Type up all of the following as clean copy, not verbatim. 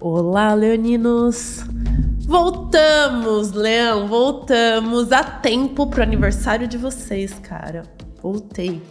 Olá, leoninos! Voltamos, Leão, voltamos a tempo pro aniversário de vocês, cara. Voltei.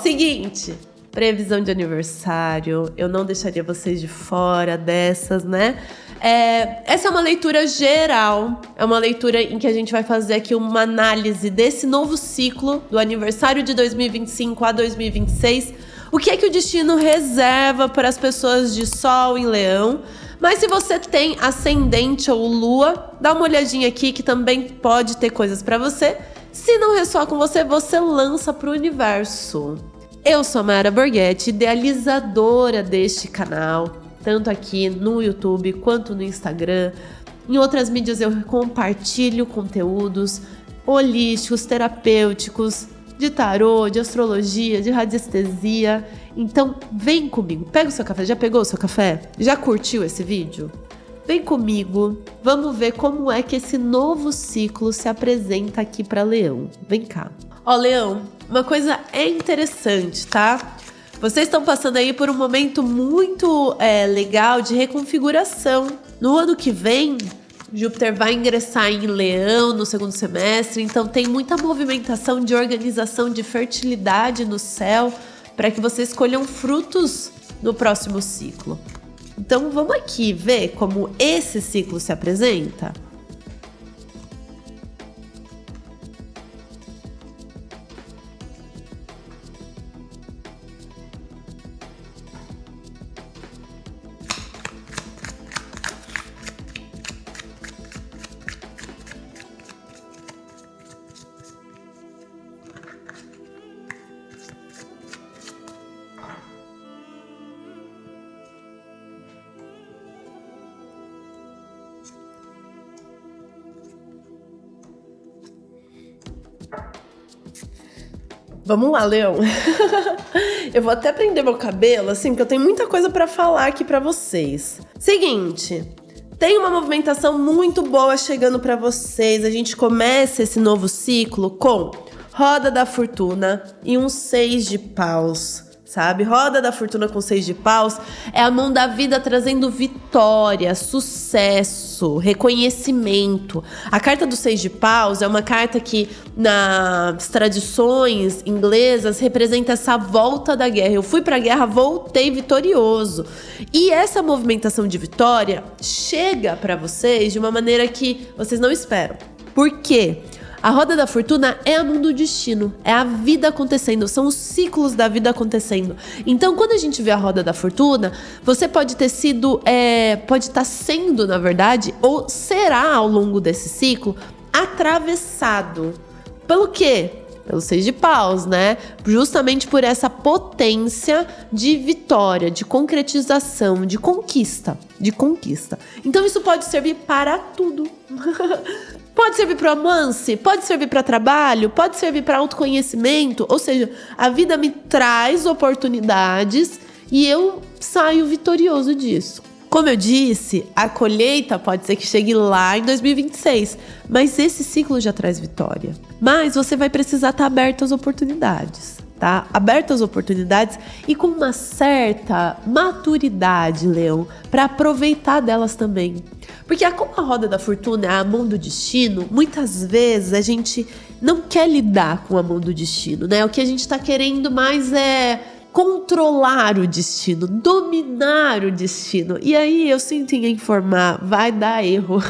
Seguinte, previsão de aniversário, eu não deixaria vocês de fora dessas, né? Essa é uma leitura geral, é uma leitura em que a gente vai fazer aqui uma análise desse novo ciclo do aniversário de 2025 a 2026. O que é que o destino reserva para as pessoas de Sol em Leão? Mas se você tem ascendente ou lua, dá uma olhadinha aqui que também pode ter coisas para você. Se não ressoar com você, você lança para o universo. Eu sou a Mayara Borghetti, idealizadora deste canal, tanto aqui no YouTube quanto no Instagram. Em outras mídias eu compartilho conteúdos holísticos, terapêuticos, de tarô, de astrologia, de radiestesia. Então vem comigo, pega o seu café. Já pegou o seu café? Já curtiu esse vídeo? Vem comigo, vamos ver como é que esse novo ciclo se apresenta aqui para Leão. Vem cá. Leão, uma coisa é interessante, tá? Vocês estão passando aí por um momento muito legal de reconfiguração. No ano que vem, Júpiter vai ingressar em Leão no segundo semestre, então tem muita movimentação de organização, de fertilidade no céu, para que vocês colham frutos no próximo ciclo. Então vamos aqui ver como esse ciclo se apresenta? Vamos lá, Leão. Eu vou até prender meu cabelo, assim, porque eu tenho muita coisa pra falar aqui pra vocês. Seguinte, tem uma movimentação muito boa chegando pra vocês. A gente começa esse novo ciclo com Roda da Fortuna e um 6 de paus, sabe? Roda da Fortuna com 6 de paus é a mão da vida trazendo vitória, sucesso, reconhecimento. A carta do 6 de paus é uma carta que nas tradições inglesas representa essa volta da guerra. Eu fui pra guerra, voltei vitorioso. E essa movimentação de vitória chega pra vocês de uma maneira que vocês não esperam. Por quê? A roda da fortuna é a mão do destino, é a vida acontecendo, são os ciclos da vida acontecendo. Então, quando a gente vê a roda da fortuna, você pode ter sido, pode estar sendo, na verdade, ou será ao longo desse ciclo, atravessado. Pelo quê? Pelo 6 de paus, né? Justamente por essa potência de vitória, de concretização, de conquista. Então, isso pode servir para tudo. Pode servir para romance, pode servir para trabalho, pode servir para autoconhecimento. Ou seja, a vida me traz oportunidades e eu saio vitorioso disso. Como eu disse, a colheita pode ser que chegue lá em 2026, mas esse ciclo já traz vitória. Mas você vai precisar estar aberto às oportunidades, tá? Aberto às oportunidades e com uma certa maturidade, Leão, para aproveitar delas também. Porque como a roda da fortuna é a mão do destino, muitas vezes a gente não quer lidar com a mão do destino, né? O que a gente tá querendo mais é controlar o destino, dominar o destino. E aí eu sinto em informar, vai dar erro.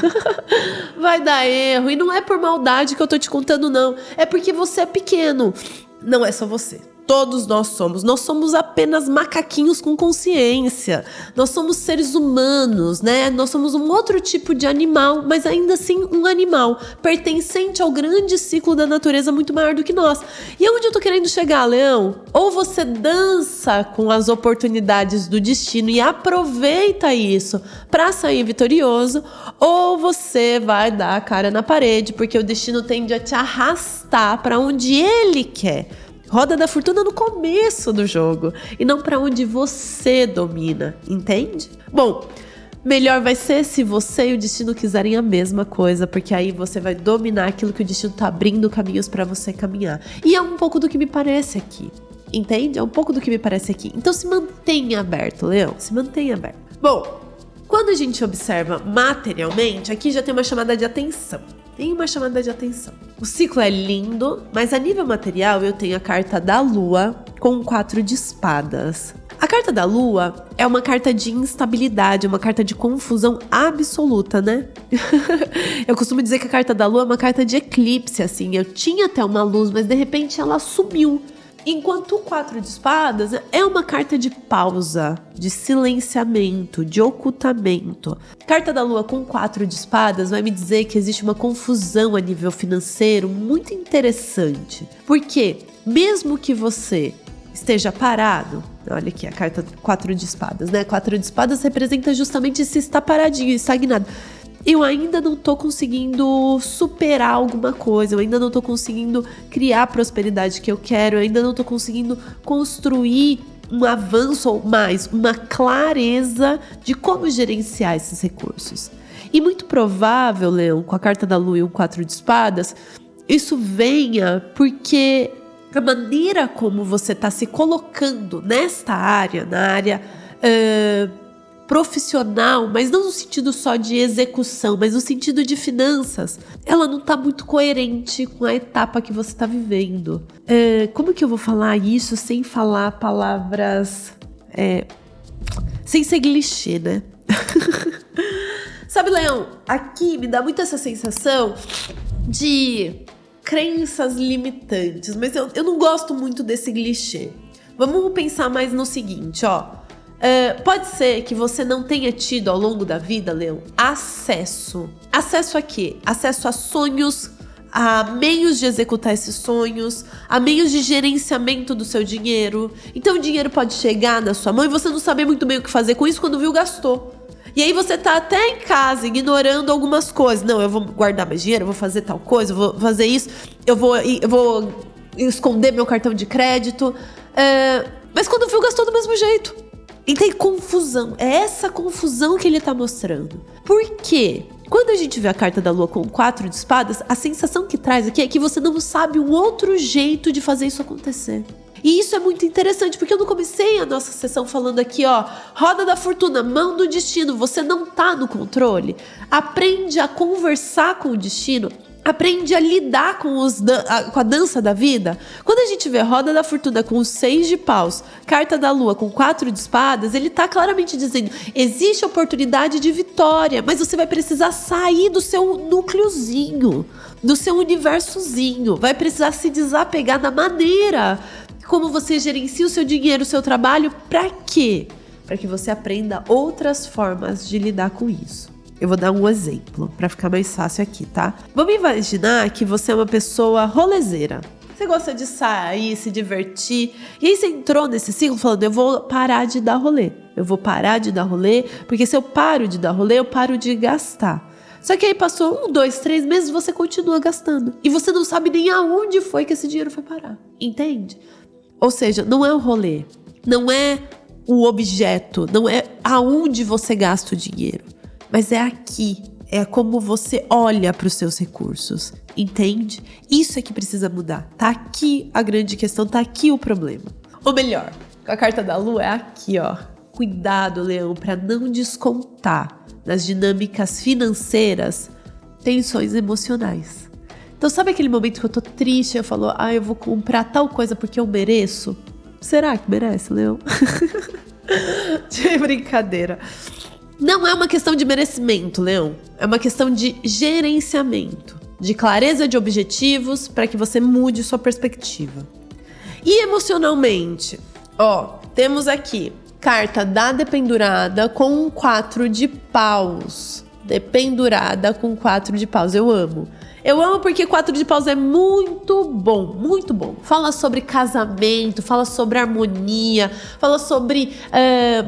Vai dar erro. E não é por maldade que eu tô te contando, não. É porque você é pequeno. Não é só você. Todos nós somos apenas macaquinhos com consciência, nós somos seres humanos, né? Nós somos um outro tipo de animal, mas ainda assim um animal, pertencente ao grande ciclo da natureza muito maior do que nós. E onde eu tô querendo chegar, Leão? Ou você dança com as oportunidades do destino e aproveita isso pra sair vitorioso, ou você vai dar a cara na parede, porque o destino tende a te arrastar pra onde ele quer. Roda da fortuna no começo do jogo e não para onde você domina, entende? Bom, melhor vai ser se você e o destino quiserem a mesma coisa, porque aí você vai dominar aquilo que o destino tá abrindo caminhos para você caminhar. E é um pouco do que me parece aqui, entende? É um pouco do que me parece aqui. Então se mantenha aberto, Leão, se mantenha aberto. Bom, Quando a gente observa materialmente, aqui já tem uma chamada de atenção. O ciclo é lindo, mas a nível material eu tenho a carta da Lua com 4 de espadas. A carta da Lua é uma carta de instabilidade, uma carta de confusão absoluta, né? Eu costumo dizer que a carta da Lua é uma carta de eclipse, assim. Eu tinha até uma luz, mas de repente ela sumiu. Enquanto o 4 de espadas é uma carta de pausa, de silenciamento, de ocultamento. Carta da Lua com 4 de espadas vai me dizer que existe uma confusão a nível financeiro muito interessante. Porque mesmo que você esteja parado, olha aqui a carta 4 de espadas, né? 4 de espadas representa justamente se está paradinho, estagnado. Eu ainda não tô conseguindo superar alguma coisa, eu ainda não tô conseguindo criar a prosperidade que eu quero, eu ainda não tô conseguindo construir um avanço ou mais, uma clareza de como gerenciar esses recursos. E muito provável, Leão, com a carta da Lua e um 4 de espadas, isso venha porque a maneira como você está se colocando nesta área, na área profissional, mas não no sentido só de execução, mas no sentido de finanças, ela não tá muito coerente com a etapa que você tá vivendo. Como que eu vou falar isso sem falar palavras... sem ser clichê, né? Sabe, Leão, aqui me dá muito essa sensação de crenças limitantes, mas eu não gosto muito desse clichê. Vamos pensar mais no seguinte, ó. Pode ser que você não tenha tido ao longo da vida, Leão, acesso. Acesso a quê? Acesso a sonhos, a meios de executar esses sonhos, a meios de gerenciamento do seu dinheiro. Então o dinheiro pode chegar na sua mão e você não saber muito bem o que fazer com isso, quando viu, gastou. E aí você tá até em casa ignorando algumas coisas. Não, eu vou guardar mais dinheiro, eu vou fazer tal coisa, eu vou fazer isso, eu vou esconder meu cartão de crédito. Mas quando viu, gastou do mesmo jeito. E tem confusão. É essa confusão que ele tá mostrando. Por quê? Quando a gente vê a carta da Lua com 4 de espadas, a sensação que traz aqui é que você não sabe um outro jeito de fazer isso acontecer. E isso é muito interessante, porque eu não comecei a nossa sessão falando aqui, ó, roda da fortuna, mão do destino, você não tá no controle. Aprende a conversar com o destino. Aprende a lidar com a dança da vida. Quando a gente vê a roda da fortuna com os 6 de paus, carta da Lua com 4 de espadas, ele tá claramente dizendo, existe oportunidade de vitória, mas você vai precisar sair do seu núcleozinho, do seu universozinho. Vai precisar se desapegar da maneira como você gerencia o seu dinheiro, o seu trabalho. Pra quê? Para que você aprenda outras formas de lidar com isso. Eu vou dar um exemplo para ficar mais fácil aqui, tá? Vamos imaginar que você é uma pessoa rolezeira. Você gosta de sair, se divertir. E aí você entrou nesse ciclo falando, eu vou parar de dar rolê. Eu vou parar de dar rolê, porque se eu paro de dar rolê, eu paro de gastar. Só que aí passou 1, 2, 3 meses, você continua gastando. E você não sabe nem aonde foi que esse dinheiro foi parar. Entende? Ou seja, não é o rolê. Não é o objeto. Não é aonde você gasta o dinheiro. Mas é aqui, é como você olha para os seus recursos, entende? Isso é que precisa mudar. Tá aqui a grande questão, tá aqui o problema. Ou melhor, com a carta da Lua é aqui, ó. Cuidado, Leão, para não descontar nas dinâmicas financeiras tensões emocionais. Então sabe aquele momento que eu tô triste, eu falo, eu vou comprar tal coisa porque eu mereço? Será que merece, Leão? De brincadeira. Não é uma questão de merecimento, Leão. É uma questão de gerenciamento, de clareza de objetivos para que você mude sua perspectiva. E emocionalmente, temos aqui carta da dependurada com 4 de paus. Dependurada com 4 de paus. Eu amo. Eu amo porque 4 de paus é muito bom, muito bom. Fala sobre casamento, fala sobre harmonia, fala sobre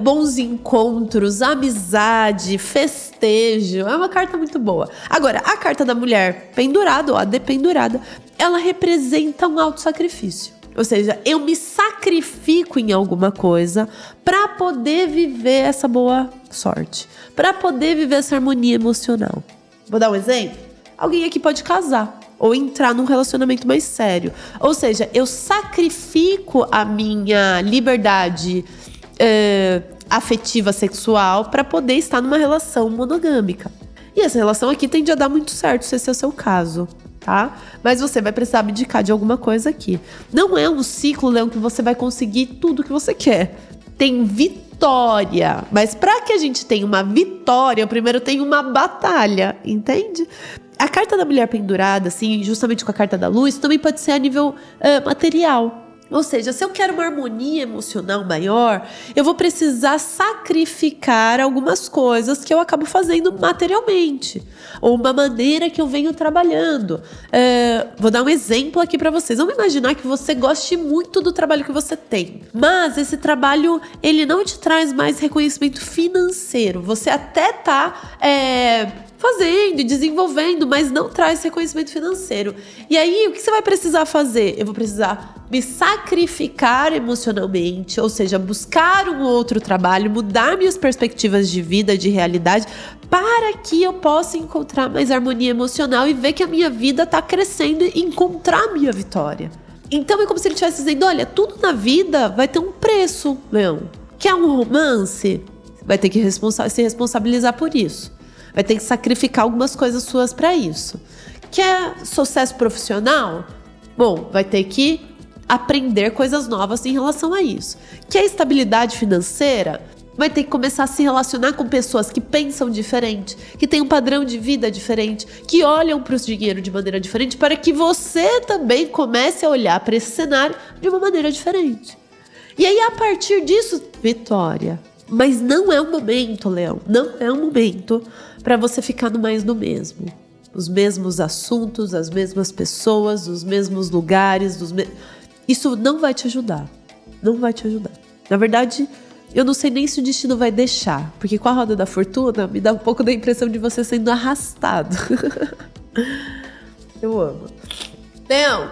bons encontros, amizade, festejo. É uma carta muito boa. Agora, a carta da mulher pendurada, ou a dependurada, ela representa um autossacrifício. Ou seja, eu me sacrifico em alguma coisa para poder viver essa boa sorte, para poder viver essa harmonia emocional. Vou dar um exemplo? Alguém aqui pode casar ou entrar num relacionamento mais sério. Ou seja, eu sacrifico a minha liberdade afetiva sexual para poder estar numa relação monogâmica. E essa relação aqui tende a dar muito certo, se esse é o seu caso, tá? Mas você vai precisar abdicar de alguma coisa aqui. Não é um ciclo, Leão, que você vai conseguir tudo que você quer. Tem vitória, mas para que a gente tenha uma vitória, primeiro tem uma batalha, entende? A carta da mulher pendurada, assim, justamente com a carta da luz, também pode ser a nível material. Ou seja, se eu quero uma harmonia emocional maior, eu vou precisar sacrificar algumas coisas que eu acabo fazendo materialmente. Ou uma maneira que eu venho trabalhando. Vou dar um exemplo aqui para vocês. Vamos imaginar que você goste muito do trabalho que você tem. Mas esse trabalho, ele não te traz mais reconhecimento financeiro. Você até tá fazendo e desenvolvendo, mas não traz reconhecimento financeiro. E aí, o que você vai precisar fazer? Eu vou precisar me sacrificar emocionalmente, ou seja, buscar um outro trabalho, mudar minhas perspectivas de vida, de realidade, para que eu possa encontrar mais harmonia emocional e ver que a minha vida está crescendo e encontrar a minha vitória. Então é como se ele estivesse dizendo, olha, tudo na vida vai ter um preço, Leão. Quer um romance? Vai ter que se responsabilizar por isso. Vai ter que sacrificar algumas coisas suas para isso. Quer sucesso profissional? Bom, vai ter que aprender coisas novas em relação a isso. Quer estabilidade financeira? Vai ter que começar a se relacionar com pessoas que pensam diferente, que têm um padrão de vida diferente, que olham para o dinheiro de maneira diferente, para que você também comece a olhar para esse cenário de uma maneira diferente. E aí, a partir disso, vitória. Mas não é um momento, Leão, não é um momento para você ficar no mais do mesmo. Os mesmos assuntos, as mesmas pessoas, os mesmos lugares, Isso não vai te ajudar. Não vai te ajudar. Na verdade, eu não sei nem se o destino vai deixar. Porque com a roda da fortuna, me dá um pouco da impressão de você sendo arrastado. Eu amo. Leão,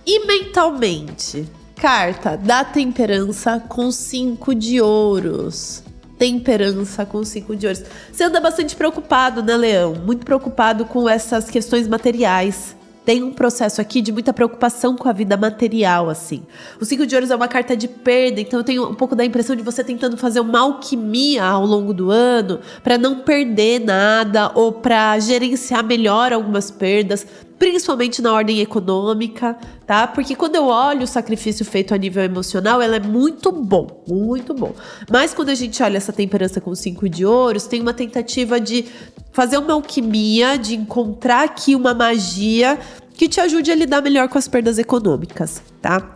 e mentalmente? Carta da temperança com 5 de ouros. Temperança com 5 de ouros. Você anda bastante preocupado, né, Leão? Muito preocupado com essas questões materiais. Tem um processo aqui de muita preocupação com a vida material, assim. O 5 de ouros é uma carta de perda, então eu tenho um pouco da impressão de você tentando fazer uma alquimia ao longo do ano para não perder nada ou para gerenciar melhor algumas perdas, principalmente na ordem econômica, tá? Porque quando eu olho o sacrifício feito a nível emocional, ela é muito bom, muito bom. Mas quando a gente olha essa temperança com 5 de ouros, tem uma tentativa de fazer uma alquimia, de encontrar aqui uma magia que te ajude a lidar melhor com as perdas econômicas, tá?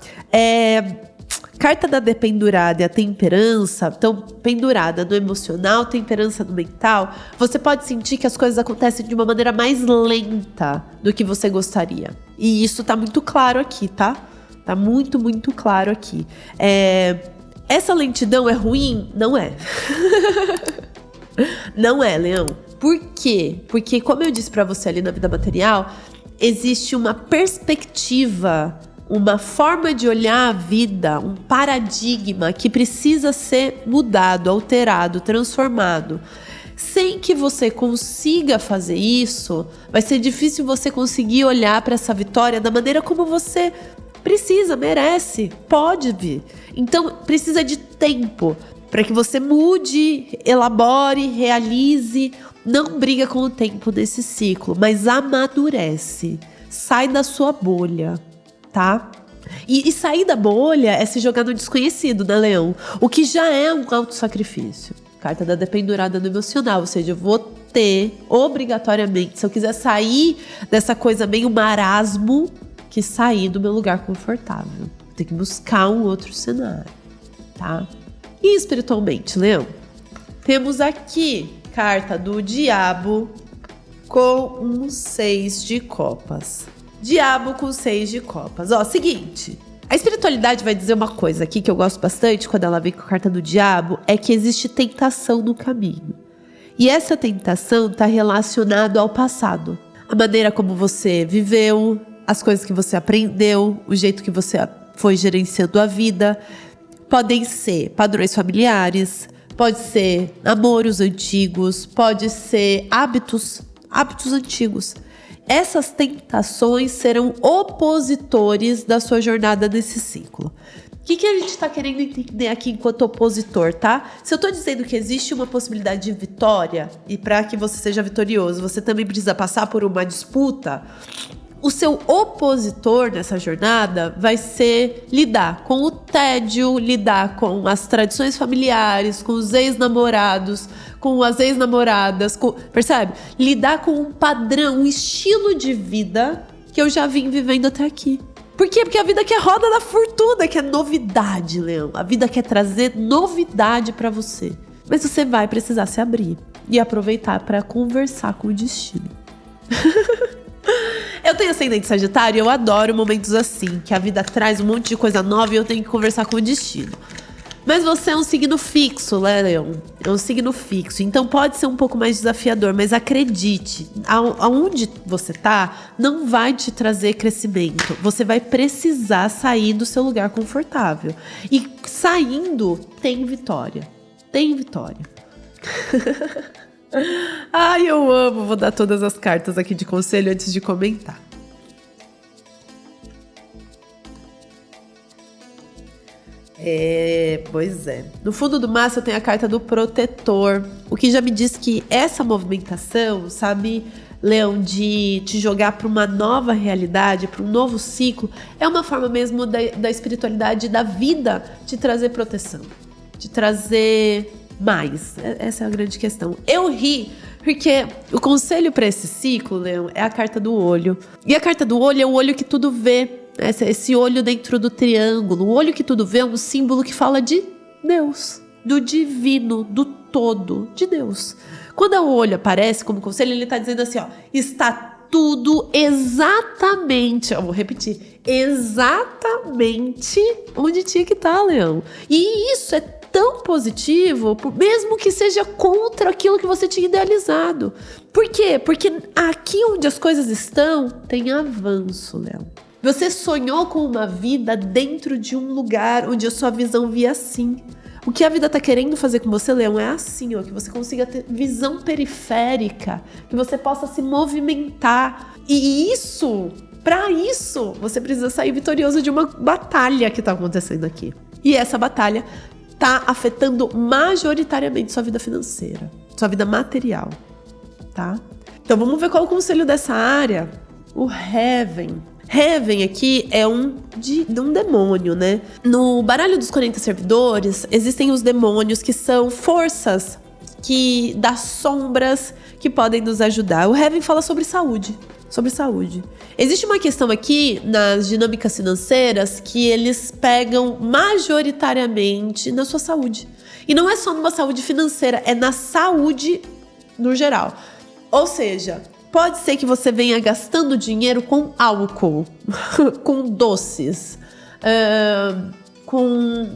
Carta da dependurada e a temperança, então pendurada no emocional, temperança no mental, você pode sentir que as coisas acontecem de uma maneira mais lenta do que você gostaria. E isso tá muito claro aqui, tá? Tá muito, muito claro aqui. Essa lentidão é ruim? Não é. Não é, Leão. Por quê? Porque, como eu disse pra você ali na vida material, existe uma perspectiva, uma forma de olhar a vida, um paradigma que precisa ser mudado, alterado, transformado. Sem que você consiga fazer isso, vai ser difícil você conseguir olhar para essa vitória da maneira como você precisa, merece, pode vir. Então, precisa de tempo para que você mude, elabore, realize. Não briga com o tempo desse ciclo, mas amadurece. Sai da sua bolha, tá? E sair da bolha é se jogar no desconhecido, né, Leão? O que já é um autossacrifício. Carta da dependurada no emocional, ou seja, eu vou ter, obrigatoriamente, se eu quiser sair dessa coisa meio marasmo, que sair do meu lugar confortável. Tem que buscar um outro cenário, tá? E espiritualmente, Leão, temos aqui carta do diabo com um 6 de copas. Diabo com 6 de copas. Ó, seguinte, a espiritualidade vai dizer uma coisa aqui que eu gosto bastante quando ela vem com a carta do diabo, é que existe tentação no caminho. E essa tentação está relacionada ao passado. A maneira como você viveu, as coisas que você aprendeu, o jeito que você foi gerenciando a vida. Podem ser padrões familiares, pode ser namoros antigos, pode ser hábitos antigos. Essas tentações serão opositores da sua jornada nesse ciclo. que a gente tá querendo entender aqui enquanto opositor, tá? Se eu tô dizendo que existe uma possibilidade de vitória, e para que você seja vitorioso, você também precisa passar por uma disputa, o seu opositor nessa jornada vai ser lidar com o tédio, lidar com as tradições familiares, com os ex-namorados, com as ex-namoradas, percebe? Lidar com um padrão, um estilo de vida que eu já vim vivendo até aqui. Por quê? Porque a vida quer roda da fortuna, quer novidade, Leão. A vida quer trazer novidade pra você. Mas você vai precisar se abrir e aproveitar pra conversar com o destino. Eu tenho ascendente Sagitário e eu adoro momentos assim, que a vida traz um monte de coisa nova e eu tenho que conversar com o destino. Mas você é um signo fixo, né, Leão? É um signo fixo, então pode ser um pouco mais desafiador, mas acredite, aonde você tá não vai te trazer crescimento. Você vai precisar sair do seu lugar confortável. E saindo, tem vitória. Tem vitória. Ai, eu amo. Vou dar todas as cartas aqui de conselho antes de comentar. Pois é. No fundo do maço eu tenho a carta do protetor, o que já me diz que essa movimentação, sabe, Leão, de te jogar para uma nova realidade, para um novo ciclo, é uma forma mesmo da espiritualidade, da vida, te trazer proteção, te trazer mais. Essa é a grande questão. Eu ri porque o conselho para esse ciclo, Leão, é a carta do olho. E a carta do olho é o olho que tudo vê. Esse olho dentro do triângulo. O olho que tudo vê é um símbolo que fala de Deus, do divino, do todo, de Deus. Quando o olho aparece como conselho, ele está dizendo assim, ó, está tudo exatamente, eu vou repetir, exatamente onde tinha que estar, Leão. E isso é tão positivo, mesmo que seja contra aquilo que você tinha idealizado. Por quê? Porque aqui onde as coisas estão, tem avanço, Leão. Você sonhou com uma vida dentro de um lugar onde a sua visão via assim. O que a vida tá querendo fazer com você, Leão, é assim, ó, que você consiga ter visão periférica, que você possa se movimentar. E isso, para isso, você precisa sair vitorioso de uma batalha que tá acontecendo aqui. E essa batalha tá afetando majoritariamente sua vida financeira, sua vida material, tá? Então vamos ver qual é o conselho dessa área. O Heaven. Heaven aqui é um demônio, né? No baralho dos 40 servidores, existem os demônios que são forças das sombras que podem nos ajudar. O Heaven fala sobre saúde. Sobre saúde. Existe uma questão aqui nas dinâmicas financeiras que eles pegam majoritariamente na sua saúde. E não é só numa saúde financeira, é na saúde no geral. Ou seja, pode ser que você venha gastando dinheiro com álcool, com doces, com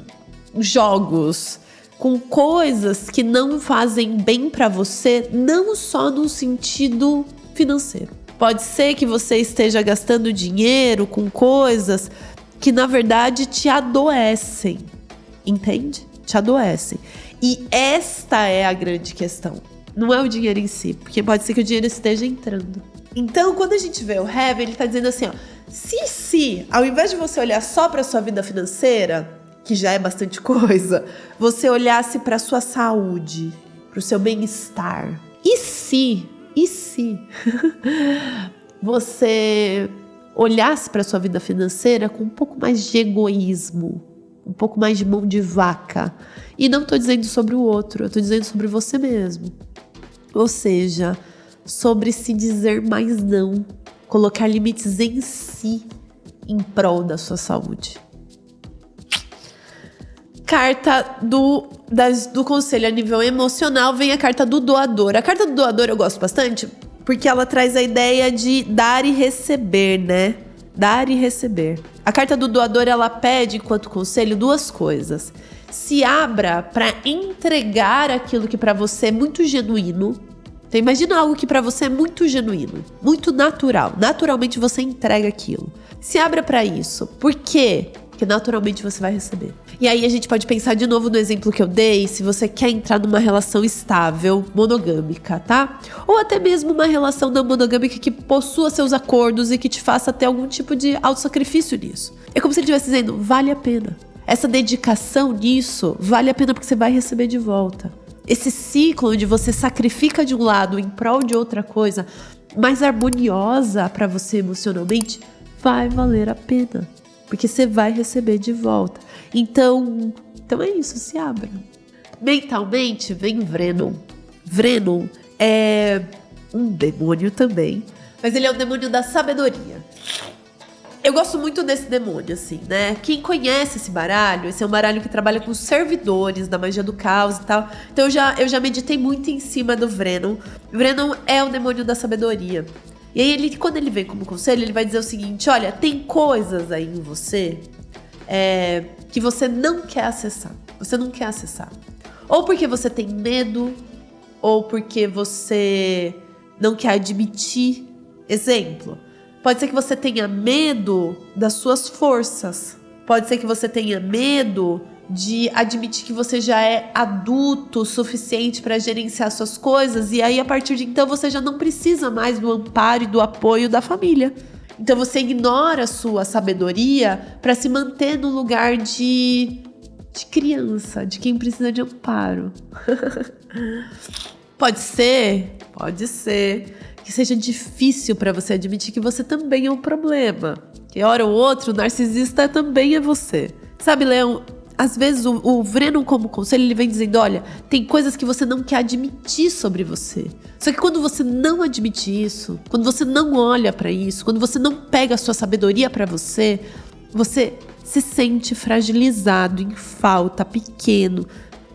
jogos, com coisas que não fazem bem para você, não só no sentido financeiro. Pode ser que você esteja gastando dinheiro com coisas que, na verdade, te adoecem. Entende? Te adoecem. E esta é a grande questão. Não é o dinheiro em si, porque pode ser que o dinheiro esteja entrando. Então, quando a gente vê o Heaven, ele tá dizendo assim, ó, se ao invés de você olhar só para sua vida financeira, que já é bastante coisa, você olhasse para sua saúde, para o seu bem-estar. E se você olhasse para sua vida financeira com um pouco mais de egoísmo, um pouco mais de mão de vaca. E não tô dizendo sobre o outro, eu tô dizendo sobre você mesmo. Ou seja, sobre se dizer mais não, colocar limites em si em prol da sua saúde. Carta do conselho a nível emocional, vem a carta do doador. A carta do doador eu gosto bastante porque ela traz a ideia de dar e receber, né? Dar e receber. A carta do doador, ela pede, enquanto conselho, duas coisas. Se abra para entregar aquilo que para você é muito genuíno. Então imagina algo que para você é muito genuíno, muito natural. Naturalmente você entrega aquilo. Se abra para isso. Por quê? Porque naturalmente você vai receber. E aí a gente pode pensar de novo no exemplo que eu dei, se você quer entrar numa relação estável, monogâmica, tá? Ou até mesmo uma relação não monogâmica que possua seus acordos e que te faça ter algum tipo de autossacrifício nisso. É como se ele estivesse dizendo, vale a pena. essa dedicação nisso vale a pena porque você vai receber de volta. Esse ciclo onde você sacrifica de um lado em prol de outra coisa mais harmoniosa para você emocionalmente, vai valer a pena. Porque você vai receber de volta. Então é isso, se abra. Mentalmente vem Vrenon. Vrenon é um demônio também, mas ele é o demônio da sabedoria. Eu gosto muito desse demônio, assim, né? Quem conhece esse baralho, esse é um baralho que trabalha com servidores da magia do caos e tal. Então eu já meditei muito em cima do Vrenon. Vrenon é o demônio da sabedoria. E aí, quando ele vem como conselho, ele vai dizer o seguinte: olha, tem coisas aí em você que você não quer acessar. Você não quer acessar. Ou porque você tem medo, ou porque você não quer admitir. Exemplo, pode ser que você tenha medo das suas forças. Pode ser que você tenha medo de admitir que você já é adulto o suficiente para gerenciar suas coisas. E aí, a partir de então, você já não precisa mais do amparo e do apoio da família. Então, você ignora a sua sabedoria para se manter no lugar de criança, de quem precisa de amparo. Pode ser que seja difícil para você admitir que você também é um problema. Que hora ou outra, o narcisista também é você. Sabe, Leão, às vezes o Vrenon como conselho, ele vem dizendo, olha, tem coisas que você não quer admitir sobre você. Só que quando você não admite isso, quando você não olha para isso, quando você não pega a sua sabedoria para você, você se sente fragilizado, em falta, pequeno,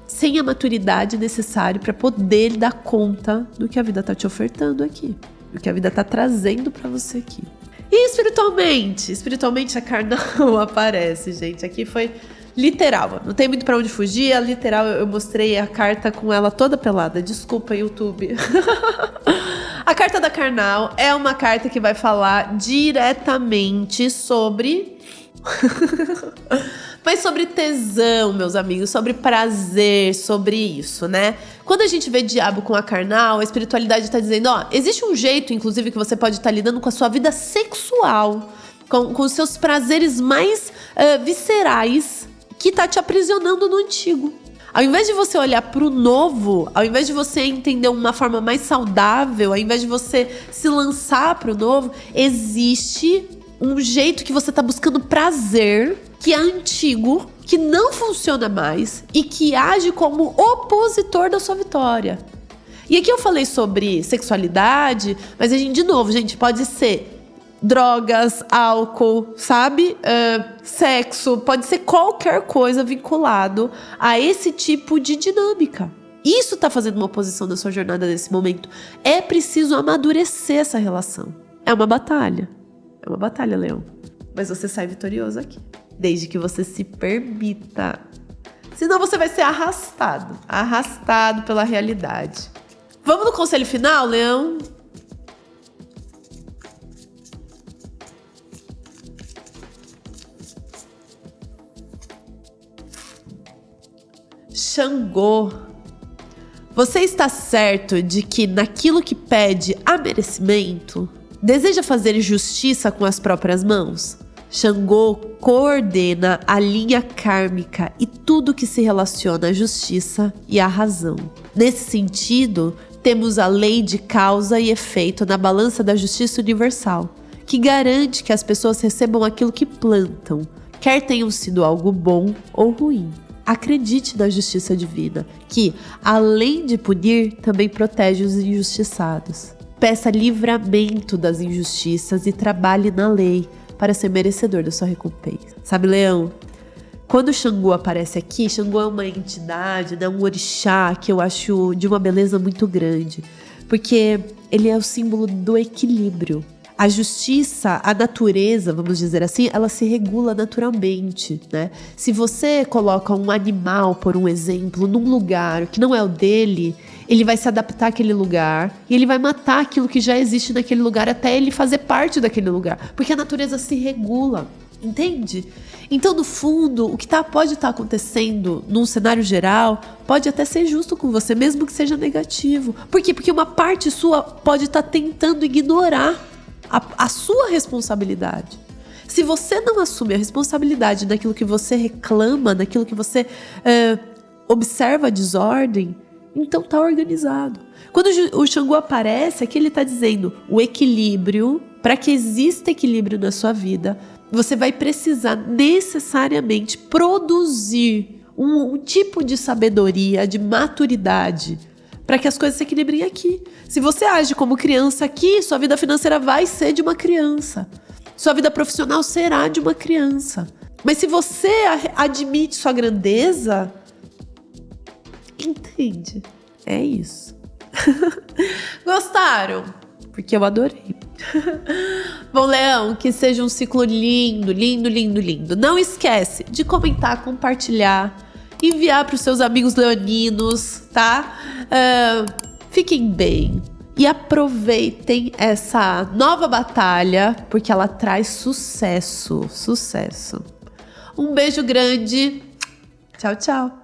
sem a maturidade necessária para poder dar conta do que a vida tá te ofertando aqui, do que a vida tá trazendo para você aqui. E espiritualmente a Karnal aparece, gente. Aqui foi literal, não tem muito para onde fugir. É literal, eu mostrei a carta com ela toda pelada. Desculpa, YouTube. A carta da Karnal é uma carta que vai falar diretamente sobre mas sobre tesão, meus amigos, sobre prazer, sobre isso, né? Quando a gente vê diabo com a Karnal, a espiritualidade tá dizendo, ó, existe um jeito, inclusive, que você pode estar lidando com a sua vida sexual, com os seus prazeres mais viscerais, que tá te aprisionando no antigo. Ao invés de você olhar pro novo, ao invés de você entender uma forma mais saudável, ao invés de você se lançar pro novo, existe um jeito que você tá buscando prazer, que é antigo, que não funciona mais e que age como opositor da sua vitória. E aqui eu falei sobre sexualidade, mas a gente, de novo, gente, pode ser drogas, álcool, sabe? Sexo, pode ser qualquer coisa vinculado a esse tipo de dinâmica. Isso tá fazendo uma oposição na sua jornada nesse momento. É preciso amadurecer essa relação. É uma batalha, Leão. Mas você sai vitorioso aqui, desde que você se permita. Senão você vai ser arrastado pela realidade. Vamos no conselho final, Leão? Xangô. Você está certo de que naquilo que pede a merecimento, deseja fazer justiça com as próprias mãos? Xangô coordena a linha kármica e tudo que se relaciona à justiça e à razão. Nesse sentido, temos a lei de causa e efeito na balança da justiça universal, que garante que as pessoas recebam aquilo que plantam, quer tenham sido algo bom ou ruim. Acredite na justiça divina, que, além de punir, também protege os injustiçados. Peça livramento das injustiças e trabalhe na lei para ser merecedor da sua recompensa. Sabe, Leão? Quando o Xangô aparece aqui, Xangô é uma entidade, né, um orixá que eu acho de uma beleza muito grande, porque ele é o símbolo do equilíbrio. A justiça, a natureza, vamos dizer assim, ela se regula naturalmente, né? Se você coloca um animal, por um exemplo, num lugar que não é o dele, ele vai se adaptar àquele lugar e ele vai matar aquilo que já existe naquele lugar até ele fazer parte daquele lugar, porque a natureza se regula, entende? Então, no fundo, o que pode estar acontecendo num cenário geral pode até ser justo com você, mesmo que seja negativo. Por quê? Porque uma parte sua pode estar tentando ignorar a sua responsabilidade. Se você não assume a responsabilidade daquilo que você reclama, daquilo que você observa a desordem, então tá organizado. Quando o Xangô aparece, aqui ele tá dizendo o equilíbrio. Para que exista equilíbrio na sua vida, você vai precisar necessariamente produzir um tipo de sabedoria, de maturidade, para que as coisas se equilibrem aqui. Se você age como criança aqui, sua vida financeira vai ser de uma criança. Sua vida profissional será de uma criança. Mas se você admite sua grandeza, entende? É isso. Gostaram? Porque eu adorei. Bom, Leão, que seja um ciclo lindo, lindo, lindo, lindo. Não esquece de comentar, compartilhar, enviar para os seus amigos leoninos, tá? Fiquem bem e aproveitem essa nova batalha, porque ela traz sucesso, sucesso. Um beijo grande. Tchau, tchau.